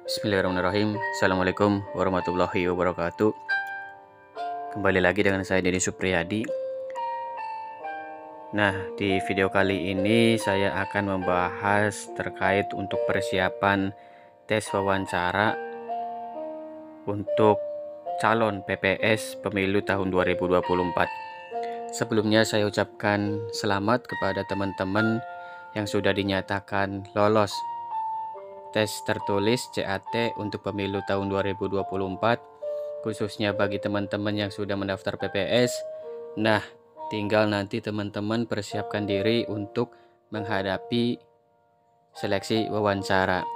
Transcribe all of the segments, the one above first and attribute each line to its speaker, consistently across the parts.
Speaker 1: Bismillahirrahmanirrahim. Assalamualaikum warahmatullahi wabarakatuh. Kembali lagi dengan saya Deddy Supriyadi. Nah, di video kali ini saya akan membahas terkait untuk persiapan tes wawancara untuk calon PPS Pemilu tahun 2024. Sebelumnya saya ucapkan selamat kepada teman-teman yang sudah dinyatakan lolos tes tertulis CAT untuk pemilu tahun 2024, khususnya bagi teman-teman yang sudah mendaftar PPS. Nah, tinggal nanti teman-teman persiapkan diri untuk menghadapi seleksi wawancara.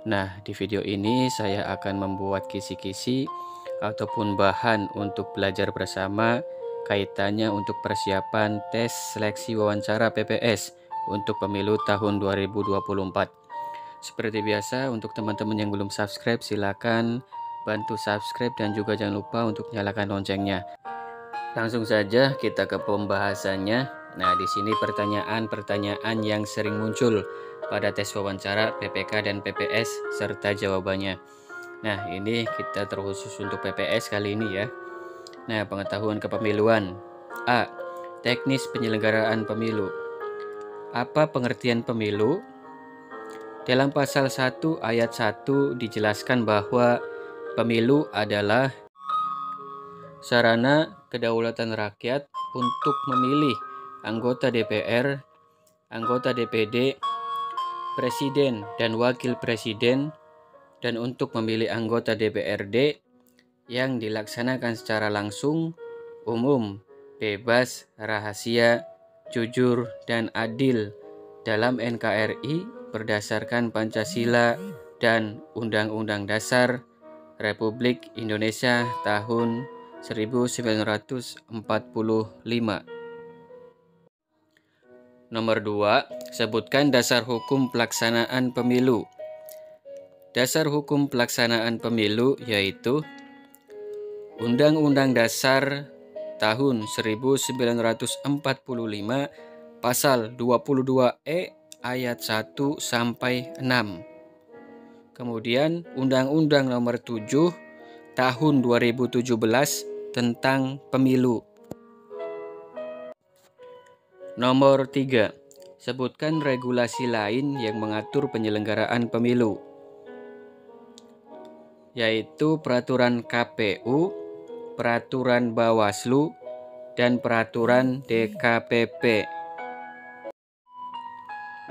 Speaker 1: Nah, di video ini saya akan membuat kisi-kisi ataupun bahan untuk belajar bersama kaitannya untuk persiapan tes seleksi wawancara PPS untuk pemilu tahun 2024. Seperti biasa, untuk teman-teman yang belum subscribe, silakan bantu subscribe dan juga jangan lupa untuk nyalakan loncengnya. Langsung saja kita ke pembahasannya. Nah, di sini pertanyaan-pertanyaan yang sering muncul pada tes wawancara PPK dan PPS serta jawabannya. Nah, ini kita terkhusus untuk PPS kali ini ya. Nah, pengetahuan kepemiluan. A. Teknis penyelenggaraan pemilu. Apa pengertian pemilu? Dalam pasal 1 ayat 1 dijelaskan bahwa pemilu adalah sarana kedaulatan rakyat untuk memilih anggota DPR, anggota DPD, presiden dan wakil presiden, dan untuk memilih anggota DPRD yang dilaksanakan secara langsung, umum, bebas, rahasia, jujur, dan adil dalam NKRI berdasarkan Pancasila dan Undang-Undang Dasar Republik Indonesia tahun 1945. Nomor 2, sebutkan dasar hukum pelaksanaan pemilu. Dasar hukum pelaksanaan pemilu yaitu Undang-Undang Dasar tahun 1945 pasal 22E ayat 1 sampai 6. Kemudian Undang-Undang Nomor 7 tahun 2017 tentang pemilu. Nomor 3. Sebutkan regulasi lain yang mengatur penyelenggaraan pemilu, yaitu peraturan KPU, peraturan Bawaslu, dan peraturan DKPP.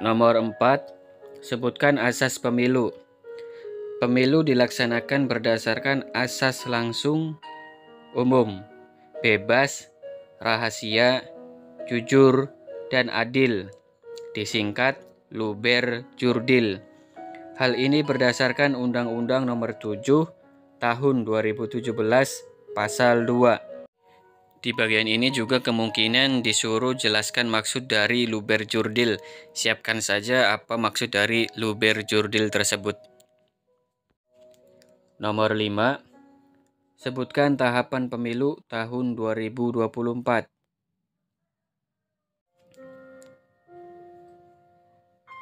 Speaker 1: Nomor 4. Sebutkan asas pemilu. Pemilu dilaksanakan berdasarkan asas langsung, umum, bebas, rahasia, jujur, dan adil. Disingkat Luber Jurdil. Hal ini berdasarkan Undang-Undang Nomor 7 Tahun 2017 Pasal 2. Di bagian ini juga kemungkinan disuruh jelaskan maksud dari Luber Jurdil. Siapkan saja apa maksud dari Luber Jurdil tersebut. Nomor 5. Sebutkan tahapan pemilu tahun 2024.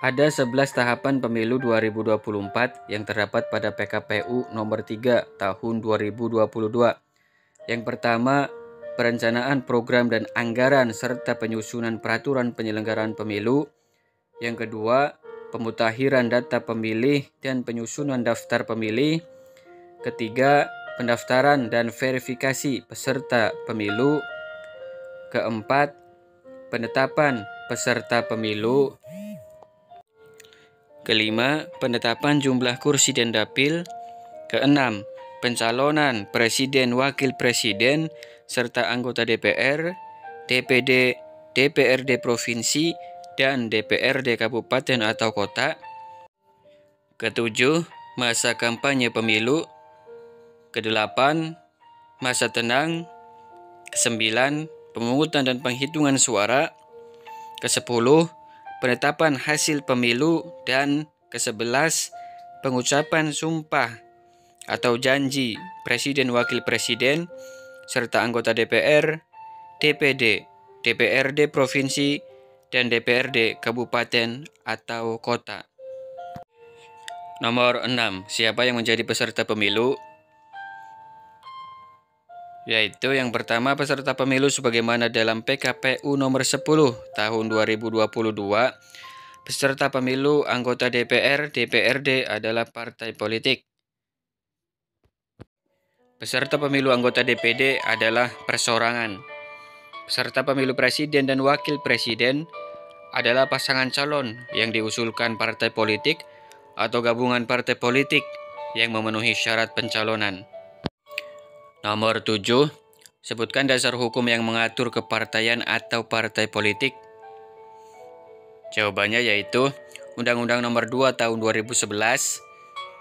Speaker 1: Ada 11 tahapan pemilu 2024 yang terdapat pada PKPU nomor 3 tahun 2022. Yang pertama, perencanaan program dan anggaran serta penyusunan peraturan penyelenggaraan pemilu. Yang kedua, pemutakhiran data pemilih dan penyusunan daftar pemilih. Ketiga, pendaftaran dan verifikasi peserta pemilu. Keempat, penetapan peserta pemilu. Kelima, penetapan jumlah kursi dan dapil. Keenam, pencalonan presiden, wakil presiden, serta anggota DPR, DPD, DPRD provinsi, dan DPRD kabupaten atau kota. Ketujuh, masa kampanye pemilu. Kedelapan, masa tenang. Kesembilan, pemungutan dan penghitungan suara. Kesepuluh, penetapan hasil pemilu. Dan ke-11, pengucapan sumpah atau janji presiden, wakil presiden, serta anggota DPR, DPD, DPRD provinsi, dan DPRD kabupaten atau kota. Nomor 6. Siapa yang menjadi peserta pemilu? Yaitu yang pertama, peserta pemilu sebagaimana dalam PKPU nomor 10 tahun 2022. Peserta pemilu anggota DPR, DPRD adalah partai politik. Peserta pemilu anggota DPD adalah perseorangan. Peserta pemilu presiden dan wakil presiden adalah pasangan calon yang diusulkan partai politik atau gabungan partai politik yang memenuhi syarat pencalonan. Nomor 7. Sebutkan dasar hukum yang mengatur kepartaian atau partai politik. Jawabannya yaitu Undang-Undang Nomor 2 Tahun 2011,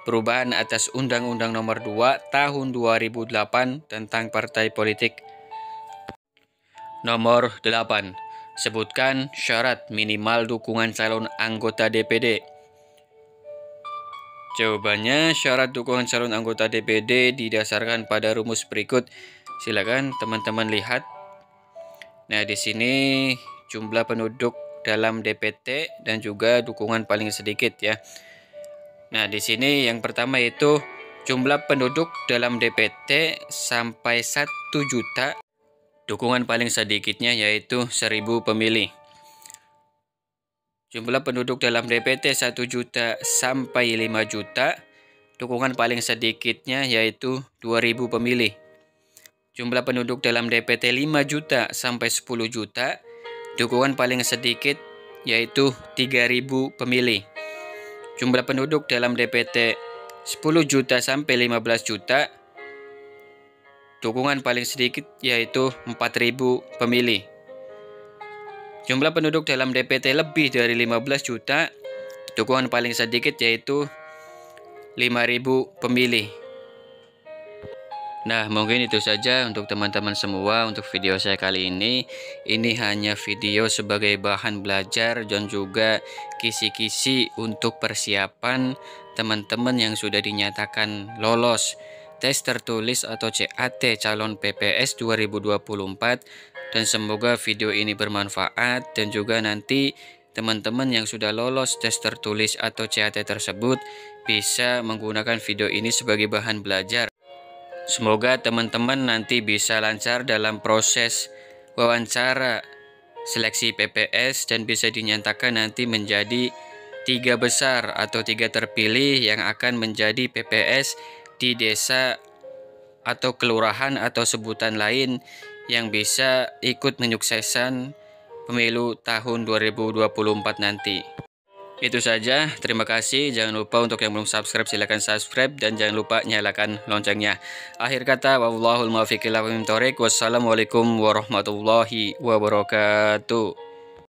Speaker 1: perubahan atas Undang-Undang Nomor 2 Tahun 2008 tentang partai politik. Nomor 8. Sebutkan syarat minimal dukungan calon anggota DPD. Jawabannya, syarat dukungan calon anggota DPD didasarkan pada rumus berikut. Silakan teman-teman lihat. Nah, di sini jumlah penduduk dalam DPT dan juga dukungan paling sedikit ya. Nah, di sini yang pertama itu jumlah penduduk dalam DPT sampai 1 juta. Dukungan paling sedikitnya yaitu 1000 pemilih. Jumlah penduduk dalam DPT 1 juta sampai 5 juta, dukungan paling sedikitnya yaitu 2000 pemilih. Jumlah penduduk dalam DPT 5 juta sampai 10 juta, dukungan paling sedikit yaitu 3000 pemilih. Jumlah penduduk dalam DPT 10 juta sampai 15 juta, dukungan paling sedikit yaitu 4000 pemilih. Jumlah penduduk dalam DPT lebih dari 15 juta, dukungan paling sedikit yaitu 5000 pemilih. Nah, mungkin itu saja untuk teman-teman semua untuk video saya kali ini. Ini hanya video sebagai bahan belajar dan juga kisi-kisi untuk persiapan teman-teman yang sudah dinyatakan lolos tes tertulis atau CAT calon PPS 2024. Dan semoga video ini bermanfaat dan juga nanti teman-teman yang sudah lolos tes tertulis atau CAT tersebut bisa menggunakan video ini sebagai bahan belajar. Semoga teman-teman nanti bisa lancar dalam proses wawancara seleksi PPS dan bisa dinyatakan nanti menjadi 3 besar atau 3 terpilih yang akan menjadi PPS di desa atau kelurahan atau sebutan lain yang bisa ikut menyukseskan pemilu tahun 2024 nanti. Itu saja, terima kasih. Jangan lupa untuk yang belum subscribe silahkan subscribe dan jangan lupa nyalakan loncengnya. Akhir kata, wallahul muwaffiq ila aqwamit thoriq. Wassalamualaikum warahmatullahi wabarakatuh.